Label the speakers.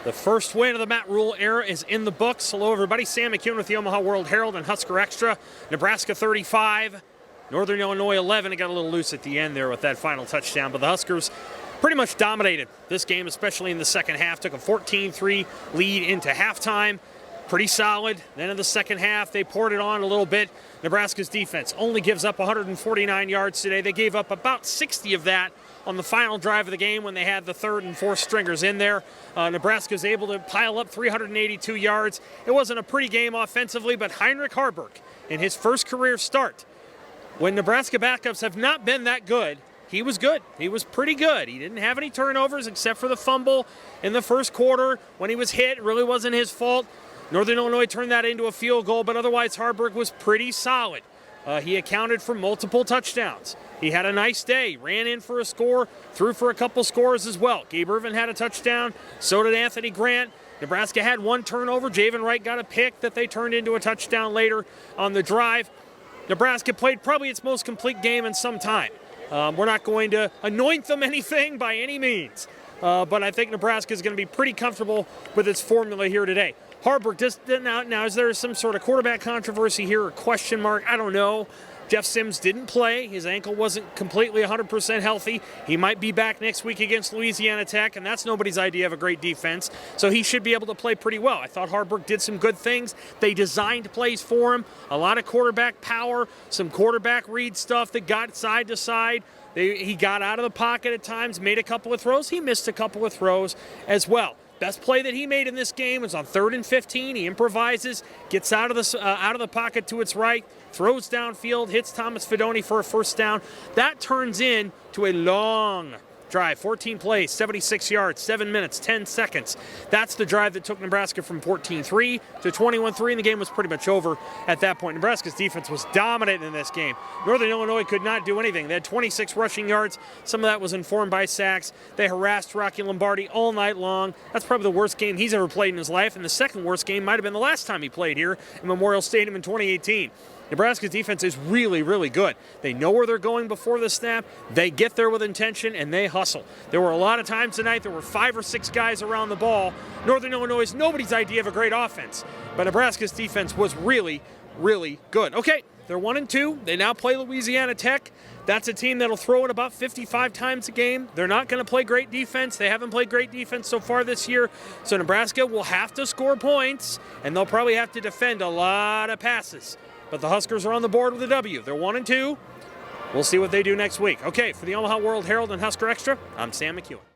Speaker 1: The first win of the Matt Rule era is in the books. Hello, everybody. Sam McKewon with the Omaha World-Herald and Husker Extra. Nebraska 35, Northern Illinois 11. It got a little loose at the end there with that final touchdown, but the Huskers pretty much dominated this game, especially in the second half. Took a 14-3 lead into halftime. Pretty solid. Then in the second half, they poured it on a little bit. Nebraska's defense only gives up 149 yards today. They gave up about 60 of that on the final drive of the game when they had the third and fourth stringers in there. Nebraska's able to pile up 382 yards. It wasn't a pretty game offensively, but Heinrich Haarberg, in his first career start, when Nebraska backups have not been that good, he was good. He was pretty good. He didn't have any turnovers except for the fumble in the first quarter when he was hit. It really wasn't his fault. Northern Illinois turned that into a field goal, but otherwise Haarberg was pretty solid. He accounted for multiple touchdowns. He had a nice day, ran in for a score, threw for a couple scores as well. Gabe Ervin had a touchdown, so did Anthony Grant. Nebraska had one turnover. Javen Wright got a pick that they turned into a touchdown later on the drive. Nebraska played probably its most complete game in some time. We're not going to anoint them anything by any means, but I think Nebraska is going to be pretty comfortable with its formula here today. Haarberg, now is there some sort of quarterback controversy here or question mark? I don't know. Jeff Sims didn't play. His ankle wasn't completely 100% healthy. He might be back next week against Louisiana Tech, and that's nobody's idea of a great defense. So he should be able to play pretty well. I thought Haarberg did some good things. They designed plays for him. A lot of quarterback power, some quarterback read stuff that got side to side. He got out of the pocket at times, made a couple of throws. He missed a couple of throws as well. Best play that he made in this game was on 3rd and 15. He improvises, gets out of the pocket to its right, throws downfield, hits Thomas Fidone for a first down. That turns into a long drive, 14 plays, 76 yards, 7 minutes, 10 seconds. That's the drive that took Nebraska from 14-3 to 21-3, and the game was pretty much over at that point. Nebraska's defense was dominant in this game. Northern Illinois could not do anything. They had 26 rushing yards. Some of that was informed by sacks. They harassed Rocky Lombardi all night long. That's probably the worst game he's ever played in his life, and the second worst game might have been the last time he played here in Memorial Stadium in 2018. Nebraska's defense is really, really good. They know where they're going before the snap. They get there with intention, and they hustle. There were a lot of times tonight there were 5 or 6 guys around the ball. Northern Illinois is nobody's idea of a great offense, but Nebraska's defense was really, really good. Okay, they're 1-2. They now play Louisiana Tech. That's a team that'll throw it about 55 times a game. They're not going to play great defense. They haven't played great defense so far this year. So Nebraska will have to score points, and they'll probably have to defend a lot of passes. But the Huskers are on the board with a W. They're 1-2. We'll see what they do next week. Okay, for the Omaha World-Herald and Husker Extra, I'm Sam McKewon.